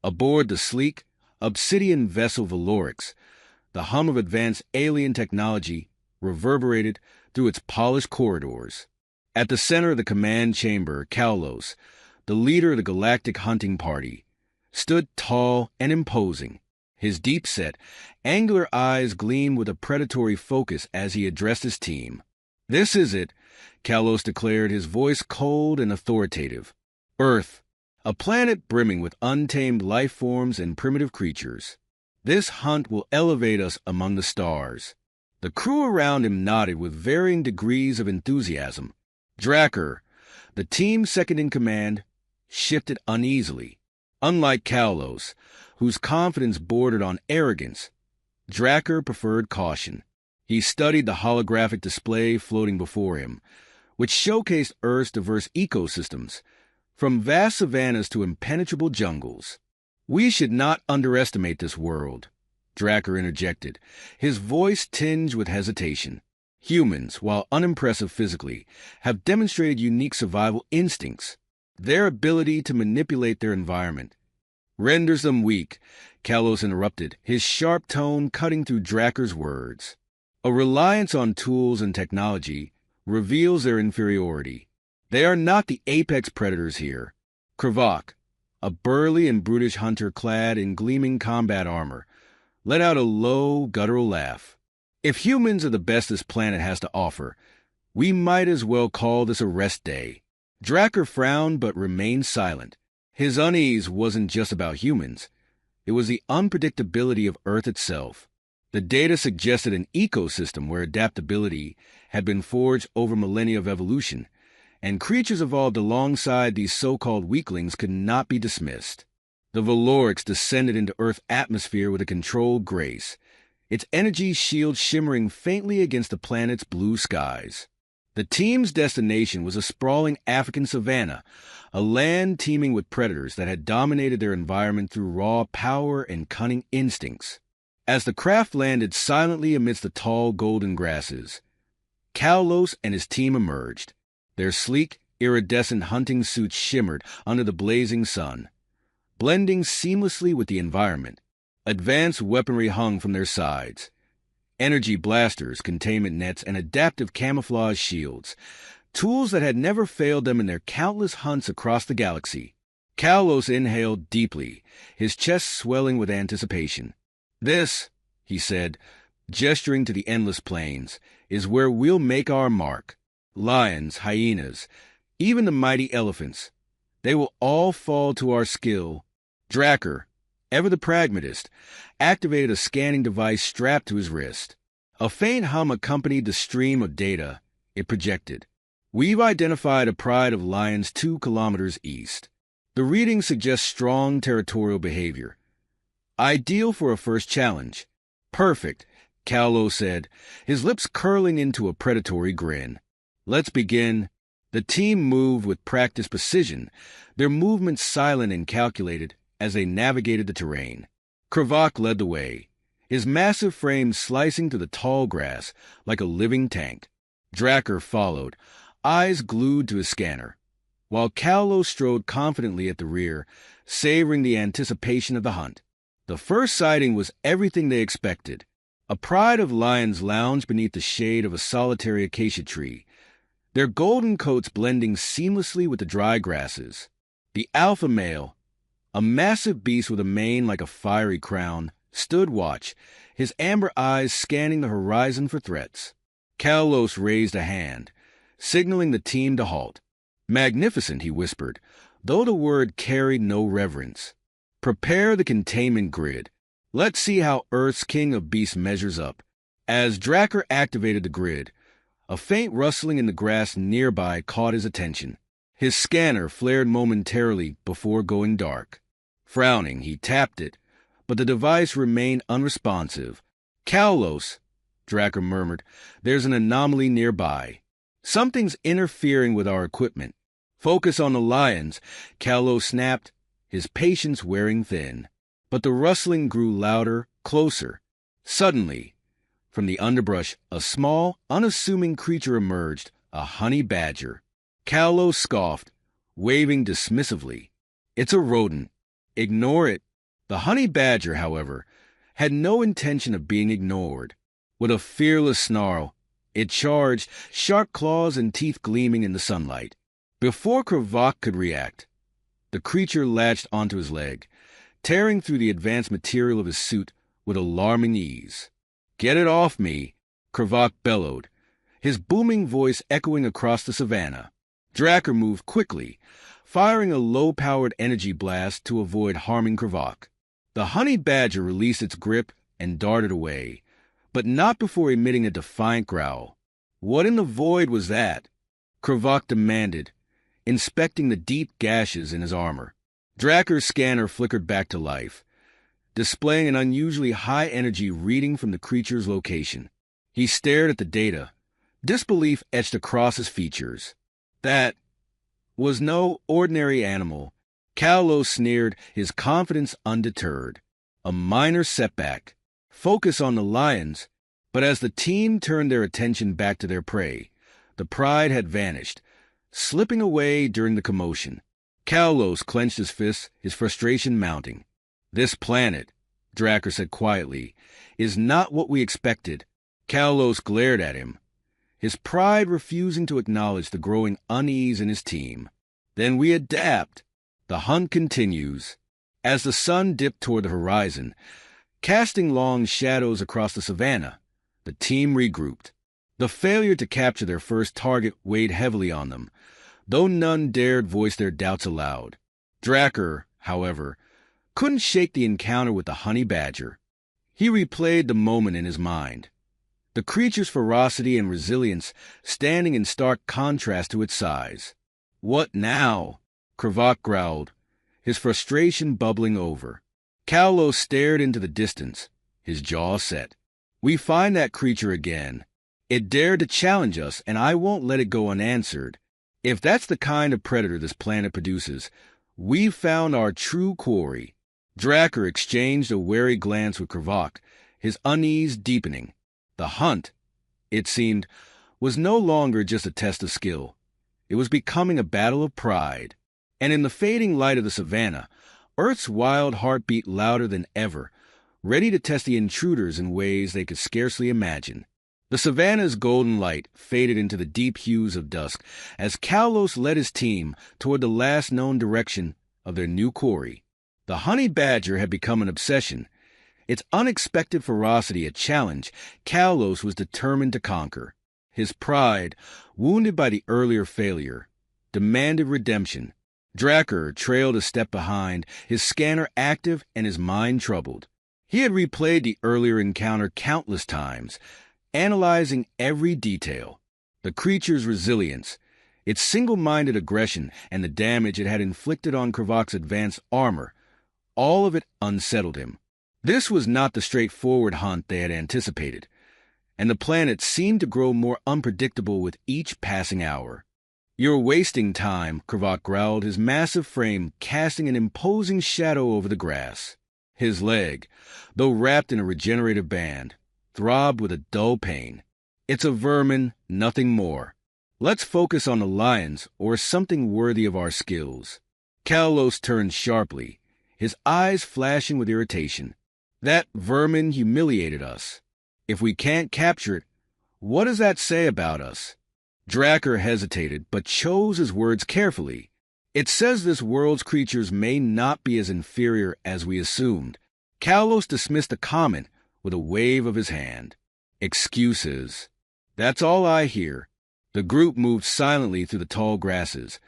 Aboard the sleek, obsidian vessel Valorix, the hum of advanced alien technology reverberated through its polished corridors. At the center of the command chamber, Kaulos, the leader of the Galactic hunting party, stood tall and imposing. His deep-set, angular eyes gleamed with a predatory focus as he addressed his team. "This is it," Kaulos declared, his voice cold and authoritative. "Earth, a planet brimming with untamed life forms and primitive creatures. This hunt will elevate us among the stars." The crew around him nodded with varying degrees of enthusiasm. Drakkar, the team's second-in-command, shifted uneasily. Unlike Kaulos, whose confidence bordered on arrogance, Drakkar preferred caution. He studied the holographic display floating before him, which showcased Earth's diverse ecosystems, from vast savannas to impenetrable jungles. "We should not underestimate this world," Drakkar interjected, his voice tinged with hesitation. "Humans, while unimpressive physically, have demonstrated unique survival instincts. Their ability to manipulate their environment renders them weak," Kaulos interrupted, his sharp tone cutting through Drakkar's words. "A reliance on tools and technology reveals their inferiority. They are not the apex predators here." Krivak, a burly and brutish hunter clad in gleaming combat armor, let out a low, guttural laugh. "If humans are the best this planet has to offer, we might as well call this a rest day." Drakkar frowned but remained silent. His unease wasn't just about humans. It was the unpredictability of Earth itself. The data suggested an ecosystem where adaptability had been forged over millennia of evolution, and creatures evolved alongside these so-called weaklings could not be dismissed. The Valorix descended into Earth's atmosphere with a controlled grace, its energy shield shimmering faintly against the planet's blue skies. The team's destination was a sprawling African savanna, a land teeming with predators that had dominated their environment through raw power and cunning instincts. As the craft landed silently amidst the tall golden grasses, Kaulos and his team emerged. Their sleek, iridescent hunting suits shimmered under the blazing sun, blending seamlessly with the environment. Advanced weaponry hung from their sides. Energy blasters, containment nets, and adaptive camouflage shields, tools that had never failed them in their countless hunts across the galaxy. Kaulos inhaled deeply, his chest swelling with anticipation. "This," he said, gesturing to the endless plains, "is where we'll make our mark. Lions, hyenas, even the mighty elephants. They will all fall to our skill." Drakkar, ever the pragmatist, activated a scanning device strapped to his wrist. A faint hum accompanied the stream of data it projected. "We've identified a pride of lions 2 kilometers east. The reading suggests strong territorial behavior. Ideal for a first challenge." "Perfect," Kaulos said, his lips curling into a predatory grin. "Let's begin." The team moved with practiced precision, their movements silent and calculated as they navigated the terrain. Krivak led the way, his massive frame slicing through the tall grass like a living tank. Drakkar followed, eyes glued to his scanner, while Kaulos strode confidently at the rear, savoring the anticipation of the hunt. The first sighting was everything they expected. A pride of lions lounged beneath the shade of a solitary acacia tree, their golden coats blending seamlessly with the dry grasses. The alpha male, a massive beast with a mane like a fiery crown, stood watch, his amber eyes scanning the horizon for threats. Kaulos raised a hand, signaling the team to halt. "Magnificent," he whispered, though the word carried no reverence. "Prepare the containment grid. Let's see how Earth's king of beasts measures up." As Drakkar activated the grid, a faint rustling in the grass nearby caught his attention. His scanner flared momentarily before going dark. Frowning, he tapped it, but the device remained unresponsive. "Kaulos," Drakkar murmured, "there's an anomaly nearby. Something's interfering with our equipment." "Focus on the lions," Kaulos snapped, his patience wearing thin. But the rustling grew louder, closer. Suddenly, from the underbrush, a small, unassuming creature emerged, a honey badger. Kaulos scoffed, waving dismissively. "It's a rodent. Ignore it." The honey badger, however, had no intention of being ignored. With a fearless snarl, it charged, sharp claws and teeth gleaming in the sunlight. Before Kravok could react, the creature latched onto his leg, tearing through the advanced material of his suit with alarming ease. "Get it off me," Kravok bellowed, his booming voice echoing across the savannah. Dracker moved quickly, firing a low-powered energy blast to avoid harming Kravok. The honey badger released its grip and darted away, but not before emitting a defiant growl. "What in the void was that?" Kravok demanded, inspecting the deep gashes in his armor. Dracker's scanner flickered back to life, displaying an unusually high-energy reading from the creature's location. He stared at the data, disbelief etched across his features. "That was no ordinary animal," Kalos sneered, his confidence undeterred. "A minor setback. Focus on the lions." But as the team turned their attention back to their prey, the pride had vanished, slipping away during the commotion. Kalos clenched his fists, his frustration mounting. "This planet," Dracker said quietly, "is not what we expected." Kalos glared at him, his pride refusing to acknowledge the growing unease in his team. "Then we adapt." The hunt continues. As the sun dipped toward the horizon, casting long shadows across the savannah, the team regrouped. The failure to capture their first target weighed heavily on them, though none dared voice their doubts aloud. Dracker, however, couldn't shake the encounter with the honey badger. He replayed the moment in his mind, the creature's ferocity and resilience standing in stark contrast to its size. "What now?" Kravok growled, his frustration bubbling over. Kalos stared into the distance, his jaw set. "We find that creature again. It dared to challenge us, and I won't let it go unanswered. If that's the kind of predator this planet produces, we've found our true quarry." Dracker exchanged a wary glance with Kravok, his unease deepening. The hunt, it seemed, was no longer just a test of skill. It was becoming a battle of pride. And in the fading light of the savannah, Earth's wild heart beat louder than ever, ready to test the intruders in ways they could scarcely imagine. The savannah's golden light faded into the deep hues of dusk as Kalos led his team toward the last known direction of their new quarry. The honey badger had become an obsession. Its unexpected ferocity a challenge Kalos was determined to conquer. His pride, wounded by the earlier failure, demanded redemption. Dracker trailed a step behind, his scanner active and his mind troubled. He had replayed the earlier encounter countless times, analyzing every detail. The creature's resilience, its single-minded aggression, and the damage it had inflicted on Kravok's advanced armor, all of it unsettled him. This was not the straightforward hunt they had anticipated, and the planet seemed to grow more unpredictable with each passing hour. "You're wasting time," Kravok growled, his massive frame casting an imposing shadow over the grass. His leg, though wrapped in a regenerative band, throbbed with a dull pain. "It's a vermin, nothing more. Let's focus on the lions or something worthy of our skills." Kalos turned sharply, his eyes flashing with irritation. "That vermin humiliated us. If we can't capture it, what does that say about us?" Dracker hesitated, but chose his words carefully. "It says this world's creatures may not be as inferior as we assumed." Kalos dismissed the comment with a wave of his hand. "Excuses. That's all I hear." The group moved silently through the tall grasses,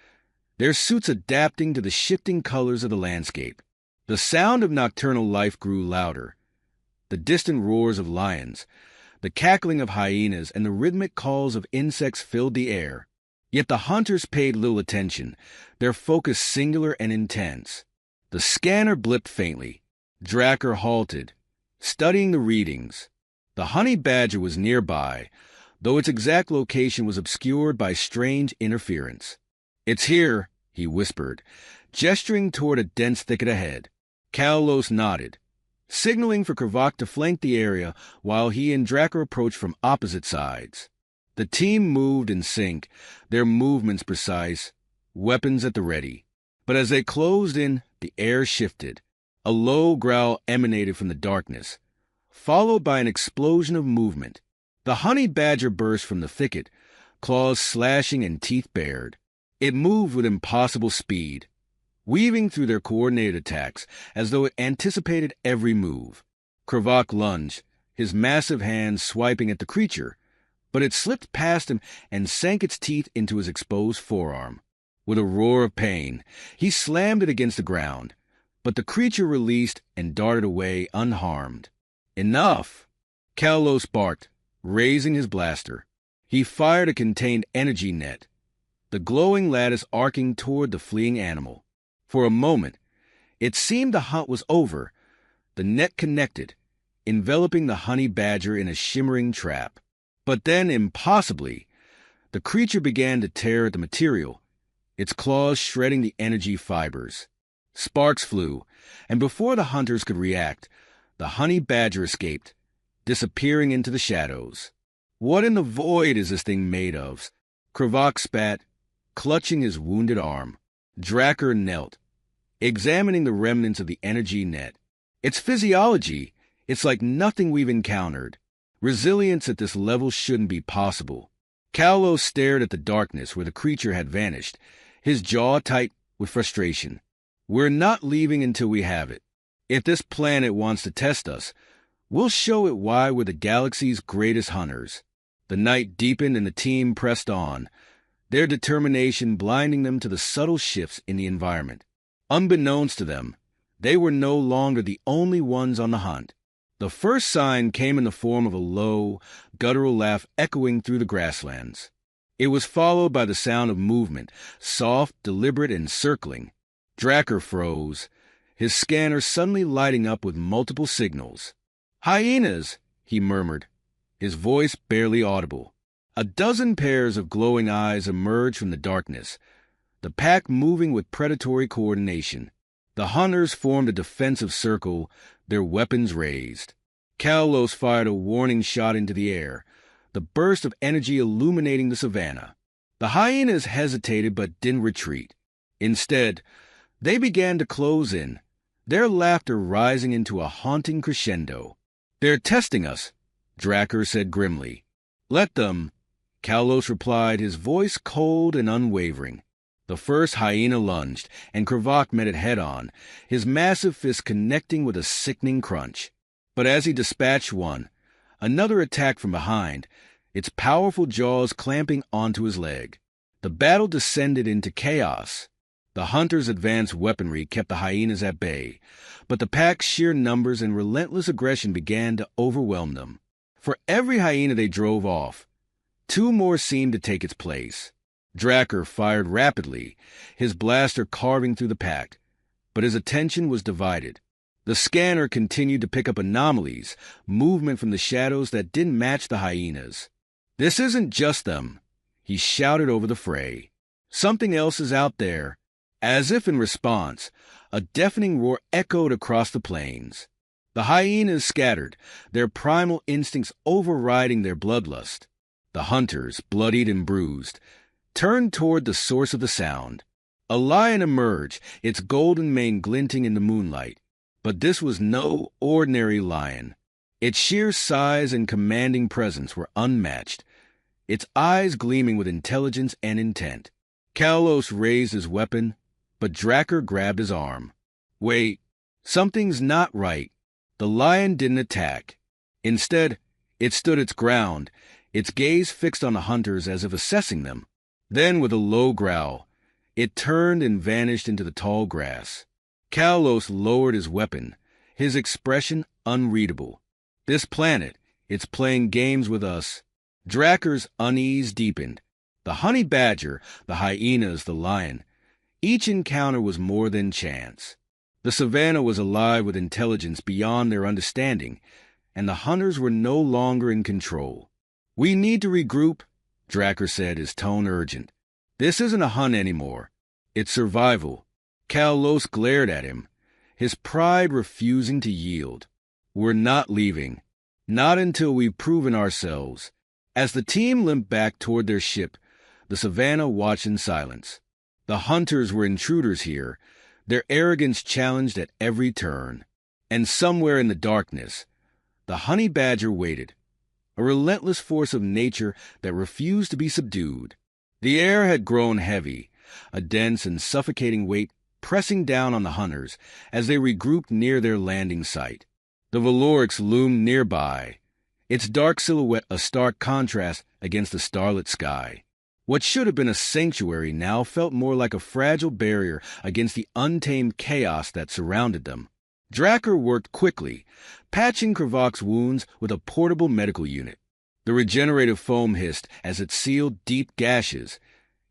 their suits adapting to the shifting colors of the landscape. The sound of nocturnal life grew louder. The distant roars of lions, the cackling of hyenas, and the rhythmic calls of insects filled the air. Yet the hunters paid little attention, their focus singular and intense. The scanner blipped faintly. Dracker halted, studying the readings. The honey badger was nearby, though its exact location was obscured by strange interference. "It's here," he whispered, gesturing toward a dense thicket ahead. Kalos nodded, signaling for Kravok to flank the area while he and Dracker approached from opposite sides. The team moved in sync, their movements precise, weapons at the ready. But as they closed in, the air shifted. A low growl emanated from the darkness, followed by an explosion of movement. The honey badger burst from the thicket, claws slashing and teeth bared. It moved with impossible speed, weaving through their coordinated attacks as though it anticipated every move. Kravak lunged, his massive hands swiping at the creature, but it slipped past him and sank its teeth into his exposed forearm. With a roar of pain, he slammed it against the ground, but the creature released and darted away unharmed. "Enough!" Kalos barked, raising his blaster. He fired a contained energy net, the glowing lattice arcing toward the fleeing animal. For a moment, it seemed the hunt was over. The net connected, enveloping the honey badger in a shimmering trap. But then, impossibly, the creature began to tear at the material, its claws shredding the energy fibers. Sparks flew, and before the hunters could react, the honey badger escaped, disappearing into the shadows. "What in the void is this thing made of?" Kravak spat, clutching his wounded arm. Drakkar knelt, examining the remnants of the energy net. "Its physiology, it's like nothing we've encountered. Resilience at this level shouldn't be possible." Kalos stared at the darkness where the creature had vanished, his jaw tight with frustration. "We're not leaving until we have it. If this planet wants to test us, we'll show it why we're the galaxy's greatest hunters." The night deepened and the team pressed on, their determination blinding them to the subtle shifts in the environment. Unbeknownst to them, they were no longer the only ones on the hunt. The first sign came in the form of a low, guttural laugh echoing through the grasslands. It was followed by the sound of movement, soft, deliberate, and circling. Drakkar froze, his scanner suddenly lighting up with multiple signals. "Hyenas!" he murmured, his voice barely audible. A dozen pairs of glowing eyes emerged from the darkness, the pack moving with predatory coordination. The hunters formed a defensive circle, their weapons raised. Kalos fired a warning shot into the air, the burst of energy illuminating the savannah. The hyenas hesitated but didn't retreat. Instead, they began to close in, their laughter rising into a haunting crescendo. "They're testing us," Drakkar said grimly. "Let them," Kalos replied, his voice cold and unwavering. The first hyena lunged, and Kravak met it head-on, his massive fist connecting with a sickening crunch. But as he dispatched one, another attacked from behind, its powerful jaws clamping onto his leg. The battle descended into chaos. The hunters' advanced weaponry kept the hyenas at bay, but the pack's sheer numbers and relentless aggression began to overwhelm them. For every hyena they drove off, two more seemed to take its place. Drakkar fired rapidly, his blaster carving through the pack, but his attention was divided. The scanner continued to pick up anomalies, movement from the shadows that didn't match the hyenas. "This isn't just them," he shouted over the fray. "Something else is out there." As if in response, a deafening roar echoed across the plains. The hyenas scattered, their primal instincts overriding their bloodlust. The hunters, bloodied and bruised, turned toward the source of the sound. A lion emerged, its golden mane glinting in the moonlight. But this was no ordinary lion. Its sheer size and commanding presence were unmatched, its eyes gleaming with intelligence and intent. Kalos raised his weapon, but Drakkar grabbed his arm. "Wait, something's not right." The lion didn't attack. Instead, it stood its ground, its gaze fixed on the hunters as if assessing them. Then, with a low growl, it turned and vanished into the tall grass. Kalos lowered his weapon, his expression unreadable. "This planet, it's playing games with us." Drakkar's unease deepened. The honey badger, the hyenas, the lion. Each encounter was more than chance. The savannah was alive with intelligence beyond their understanding, and the hunters were no longer in control. "We need to regroup," Drakkar said, his tone urgent. "This isn't a hunt anymore. It's survival." Kalos glared at him, his pride refusing to yield. "We're not leaving. Not until we've proven ourselves." As the team limped back toward their ship, the savannah watched in silence. The hunters were intruders here, their arrogance challenged at every turn. And somewhere in the darkness, the honey badger waited, a relentless force of nature that refused to be subdued. The air had grown heavy, a dense and suffocating weight pressing down on the hunters as they regrouped near their landing site. The Valorix loomed nearby, its dark silhouette a stark contrast against the starlit sky. What should have been a sanctuary now felt more like a fragile barrier against the untamed chaos that surrounded them. Drakkar worked quickly, patching Kravok's wounds with a portable medical unit. The regenerative foam hissed as it sealed deep gashes,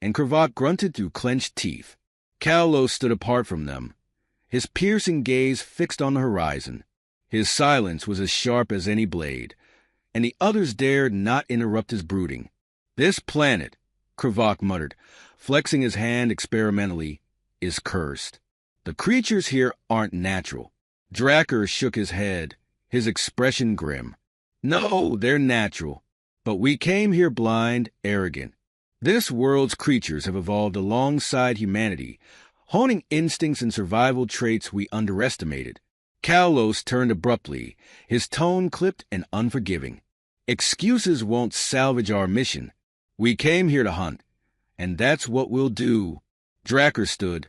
and Kravok grunted through clenched teeth. Kalos stood apart from them, his piercing gaze fixed on the horizon. His silence was as sharp as any blade, and the others dared not interrupt his brooding. "This planet," Kravok muttered, flexing his hand experimentally, "is cursed. The creatures here aren't natural." Drakkar shook his head, his expression grim. "No, they're natural. But we came here blind, arrogant. This world's creatures have evolved alongside humanity, honing instincts and survival traits we underestimated." Kalos turned abruptly, his tone clipped and unforgiving. "Excuses won't salvage our mission. We came here to hunt, and that's what we'll do." Drakkar stood,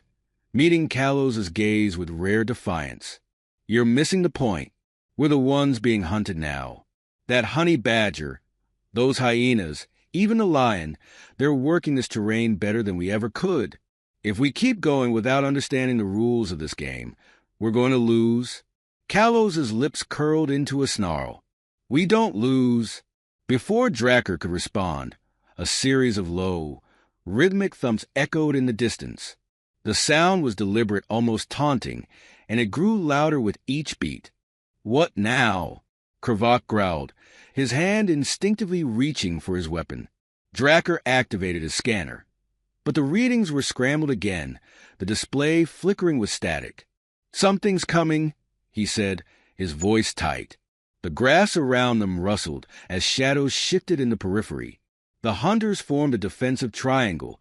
meeting Kalos's gaze with rare defiance. "You're missing the point. We're the ones being hunted now. That honey badger, those hyenas, even the lion, they're working this terrain better than we ever could. If we keep going without understanding the rules of this game, we're going to lose." Kalos's lips curled into a snarl. "We don't lose." Before Drakkar could respond, a series of low, rhythmic thumps echoed in the distance. The sound was deliberate, almost taunting, and it grew louder with each beat. "What now?" Kravok growled, his hand instinctively reaching for his weapon. Drakkar activated his scanner, but the readings were scrambled again, the display flickering with static. "Something's coming," he said, his voice tight. The grass around them rustled as shadows shifted in the periphery. The hunters formed a defensive triangle,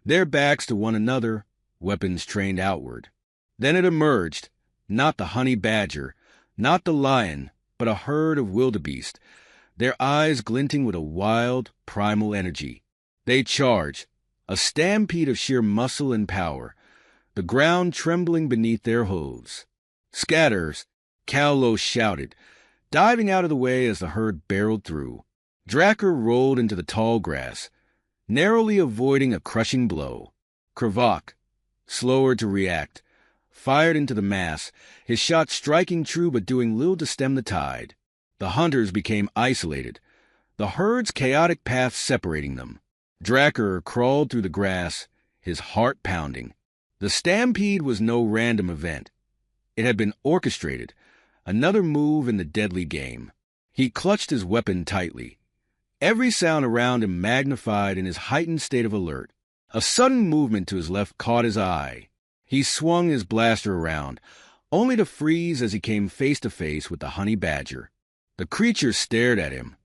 their backs to one another, weapons trained outward. Then it emerged, not the honey badger, not the lion, but a herd of wildebeest, their eyes glinting with a wild, primal energy. They charged, a stampede of sheer muscle and power, the ground trembling beneath their hooves. "Scatters!" Kalos shouted, diving out of the way as the herd barreled through. Drakkar rolled into the tall grass, narrowly avoiding a crushing blow. Kravok, slower to react, fired into the mass, his shot striking true but doing little to stem the tide. The hunters became isolated, the herd's chaotic path separating them. Drakkar crawled through the grass, his heart pounding. The stampede was no random event. It had been orchestrated, another move in the deadly game. He clutched his weapon tightly, every sound around him magnified in his heightened state of alert. A sudden movement to his left caught his eye. He swung his blaster around, only to freeze as he came face to face with the honey badger. The creature stared at him,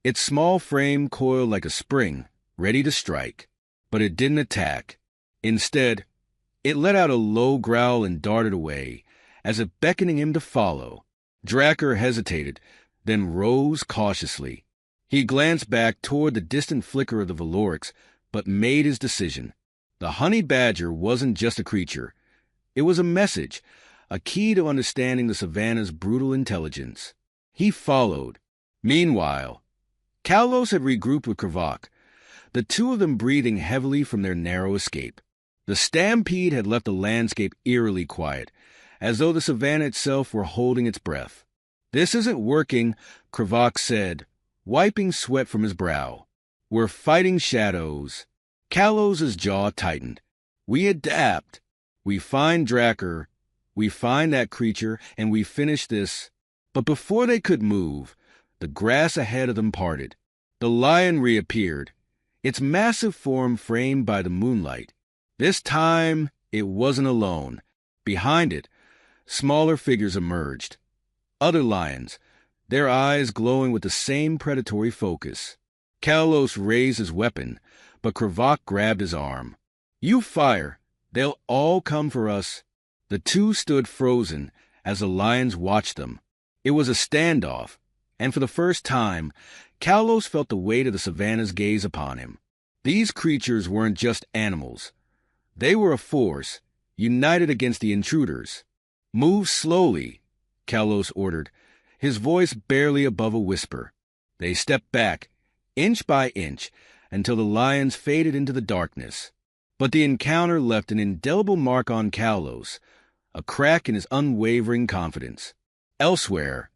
its small frame coiled like a spring, ready to strike. But it didn't attack. Instead, it let out a low growl and darted away, as if beckoning him to follow. Drakkar hesitated, then rose cautiously. He glanced back toward the distant flicker of the Valorix, but made his decision. The honey badger wasn't just a creature. It was a message, a key to understanding the savannah's brutal intelligence. He followed. Meanwhile, Kalos had regrouped with Kravok, the two of them breathing heavily from their narrow escape. The stampede had left the landscape eerily quiet, as though the savannah itself were holding its breath. "This isn't working," Kravok said, wiping sweat from his brow. "We're fighting shadows." Kalos's jaw tightened. "We adapt. We find Drakkar, we find that creature, and we finish this." But before they could move, the grass ahead of them parted. The lion reappeared, its massive form framed by the moonlight. This time, it wasn't alone. Behind it, smaller figures emerged. Other lions, their eyes glowing with the same predatory focus. Kalos raised his weapon, but Kravok grabbed his arm. "You fire. They'll all come for us." The two stood frozen as the lions watched them. It was a standoff, and for the first time, Kalos felt the weight of the savannah's gaze upon him. These creatures weren't just animals. They were a force, united against the intruders. "Move slowly," Kalos ordered, his voice barely above a whisper. They stepped back, inch by inch, until the lions faded into the darkness. But the encounter left an indelible mark on Kalos, a crack in his unwavering confidence. Elsewhere,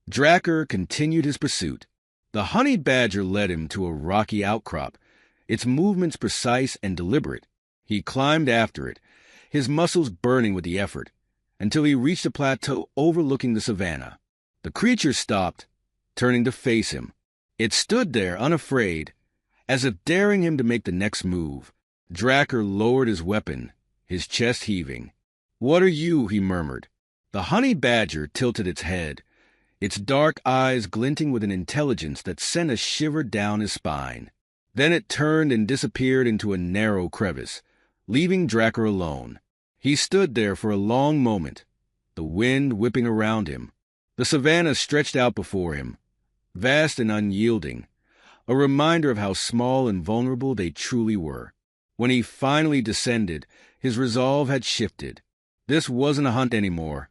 Drakkar continued his pursuit. The honey badger led him to a rocky outcrop, its movements precise and deliberate. He climbed after it, his muscles burning with the effort, until he reached a plateau overlooking the savannah. The creature stopped, turning to face him. It stood there unafraid, as if daring him to make the next move. Drakkar lowered his weapon, his chest heaving. "What are you?" he murmured. The honey badger tilted its head, its dark eyes glinting with an intelligence that sent a shiver down his spine. Then it turned and disappeared into a narrow crevice, leaving Drakkar alone. He stood there for a long moment, the wind whipping around him. The savannah stretched out before him, vast and unyielding, a reminder of how small and vulnerable they truly were. When he finally descended, his resolve had shifted. This wasn't a hunt anymore.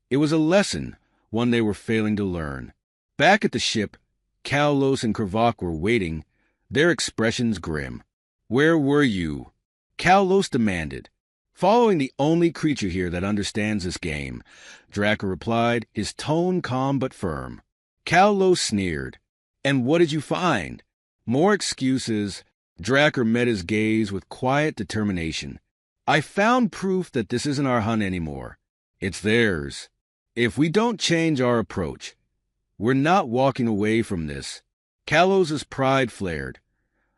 It was a lesson, one they were failing to learn. Back at the ship, Kalos and Kravok were waiting, their expressions grim. "Where were you?" Kalos demanded. "Following the only creature here that understands this game," Drakkar replied, his tone calm but firm. Kalos sneered. "And what did you find?" More excuses. Drakkar met his gaze with quiet determination. "I found proof that this isn't our hunt anymore. It's theirs. If we don't change our approach, we're not walking away from this." Kalos's pride flared.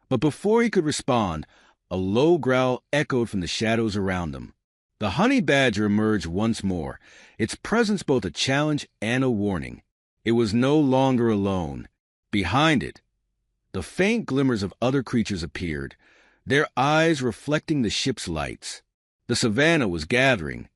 But before he could respond, a low growl echoed from the shadows around them. The honey badger emerged once more, its presence both a challenge and a warning. It was no longer alone. Behind it, the faint glimmers of other creatures appeared, their eyes reflecting the ship's lights. The savannah was gathering,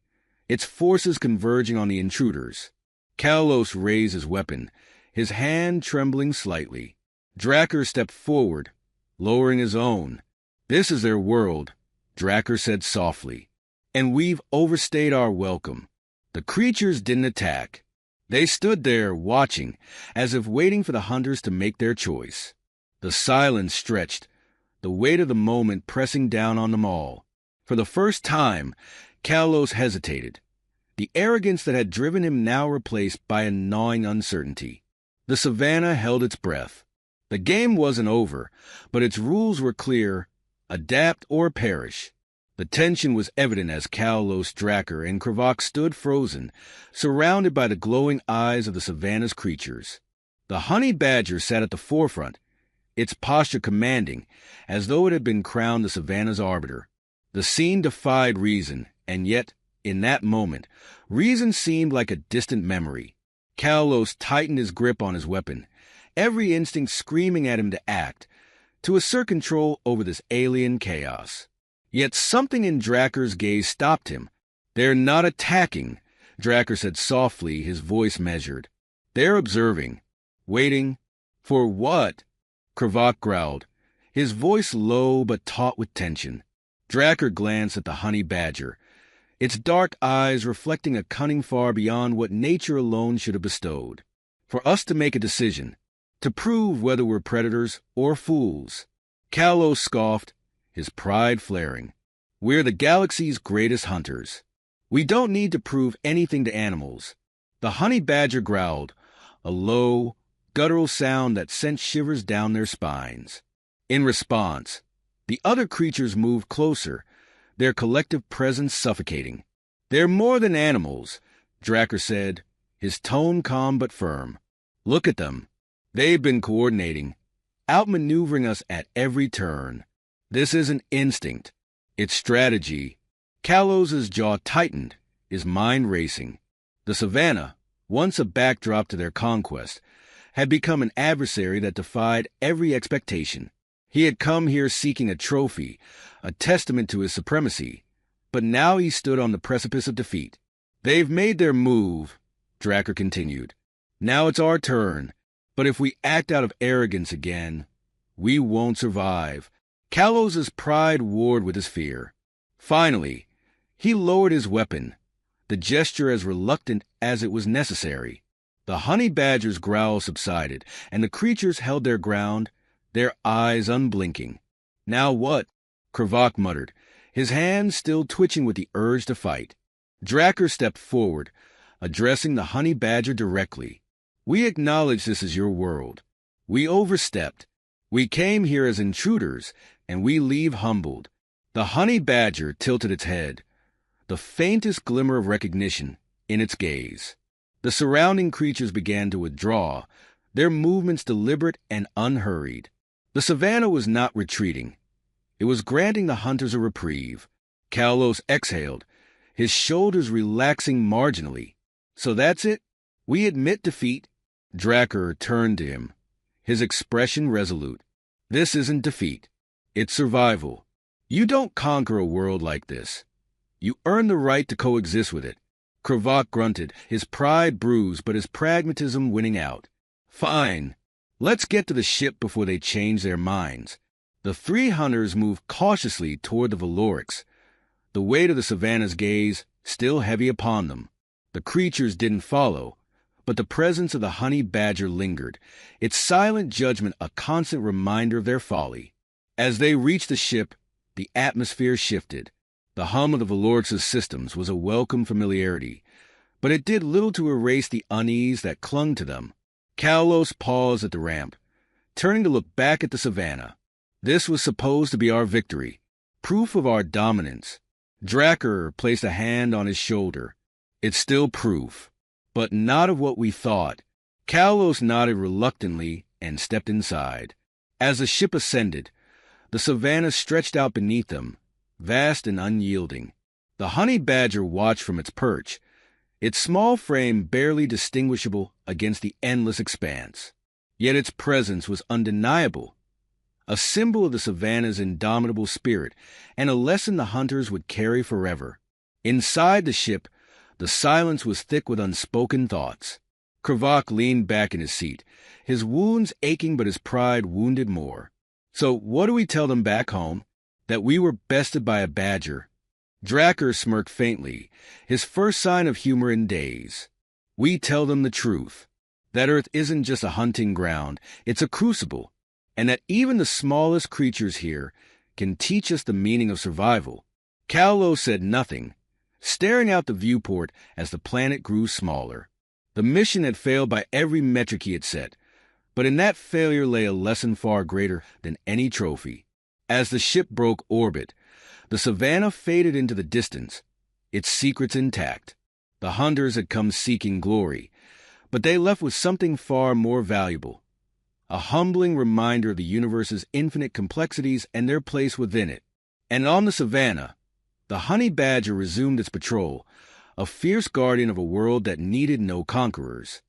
its forces converging on the intruders. Kalos raised his weapon, his hand trembling slightly. Drakkar stepped forward, lowering his own. "This is their world," Drakkar said softly, "and we've overstayed our welcome." The creatures didn't attack. They stood there, watching, as if waiting for the hunters to make their choice. The silence stretched, the weight of the moment pressing down on them all. For the first time, Kalos hesitated, the arrogance that had driven him now replaced by a gnawing uncertainty. The savannah held its breath. The game wasn't over, but its rules were clear: adapt or perish. The tension was evident as Kalos, Drakkar, and Kravok stood frozen, surrounded by the glowing eyes of the savannah's creatures. The honey badger sat at the forefront, its posture commanding, as though it had been crowned the savannah's arbiter. The scene defied reason, and yet, in that moment, reason seemed like a distant memory. Kalos tightened his grip on his weapon, every instinct screaming at him to act, to assert control over this alien chaos. Yet something in Drakkar's gaze stopped him. "They're not attacking," Drakkar said softly, his voice measured. "They're observing. Waiting. For what?" Kravok growled, his voice low but taut with tension. Drakkar glanced at the honey badger, its dark eyes reflecting a cunning far beyond what nature alone should have bestowed. "For us to make a decision, to prove whether we're predators or fools." Kalos scoffed, his pride flaring. "We're the galaxy's greatest hunters. We don't need to prove anything to animals." The honey badger growled, a low, guttural sound that sent shivers down their spines. In response, the other creatures moved closer, their collective presence suffocating. "They're more than animals," Drakkar said, his tone calm but firm. "Look at them. They've been coordinating, outmaneuvering us at every turn. This isn't instinct. It's strategy." Kalos's jaw tightened, his mind racing. The savannah, once a backdrop to their conquest, had become an adversary that defied every expectation. He had come here seeking a trophy, a testament to his supremacy. but now he stood on the precipice of defeat. "They've made their move," Dracker continued. "Now it's our turn. But if we act out of arrogance again, we won't survive." Kalos's pride warred with his fear. Finally, he lowered his weapon, the gesture as reluctant as it was necessary. The honey badger's growl subsided, and the creatures held their ground, their eyes unblinking. "Now what?" Kravok muttered, his hands still twitching with the urge to fight. Dracker stepped forward, addressing the honey badger directly. "We acknowledge this is your world. We overstepped. We came here as intruders, and we leave humbled." The honey badger tilted its head, the faintest glimmer of recognition in its gaze. The surrounding creatures began to withdraw, their movements deliberate and unhurried. The savannah was not retreating. It was granting the hunters a reprieve. Kalos exhaled, his shoulders relaxing marginally. "So that's it? We admit defeat?" Dracker turned to him, his expression resolute. "This isn't defeat. It's survival. You don't conquer a world like this. You earn the right to coexist with it." Kravok grunted, his pride bruised but his pragmatism winning out. "Fine. Let's get to the ship before they change their minds." The three hunters moved cautiously toward the Valorics, the weight of the savannah's gaze still heavy upon them. The creatures didn't follow, but the presence of the honey badger lingered, its silent judgment a constant reminder of their folly. As they reached the ship, the atmosphere shifted. The hum of the Valorix's systems was a welcome familiarity, but it did little to erase the unease that clung to them. Kalos paused at the ramp, turning to look back at the savannah. This was supposed to be our victory, proof of our dominance. Dracker placed a hand on his shoulder. "It's still proof, but not of what we thought." Kalos nodded reluctantly and stepped inside. As the ship ascended, the savannah stretched out beneath them, vast and unyielding. The honey badger watched from its perch, its small frame barely distinguishable against the endless expanse. Yet its presence was undeniable, a symbol of the savannah's indomitable spirit, and a lesson the hunters would carry forever. Inside the ship, the silence was thick with unspoken thoughts. Kravok leaned back in his seat, his wounds aching but his pride wounded more. "So what do we tell them back home? That we were bested by a badger?" Dracker smirked faintly, his first sign of humor in days. "We tell them the truth, that Earth isn't just a hunting ground, it's a crucible, and that even the smallest creatures here can teach us the meaning of survival." Kalos said nothing, staring out the viewport as the planet grew smaller. The mission had failed by every metric he had set, but in that failure lay a lesson far greater than any trophy. As the ship broke orbit, the savannah faded into the distance, its secrets intact. The hunters had come seeking glory, but they left with something far more valuable, a humbling reminder of the universe's infinite complexities and their place within it. And on the savannah, the honey badger resumed its patrol, a fierce guardian of a world that needed no conquerors.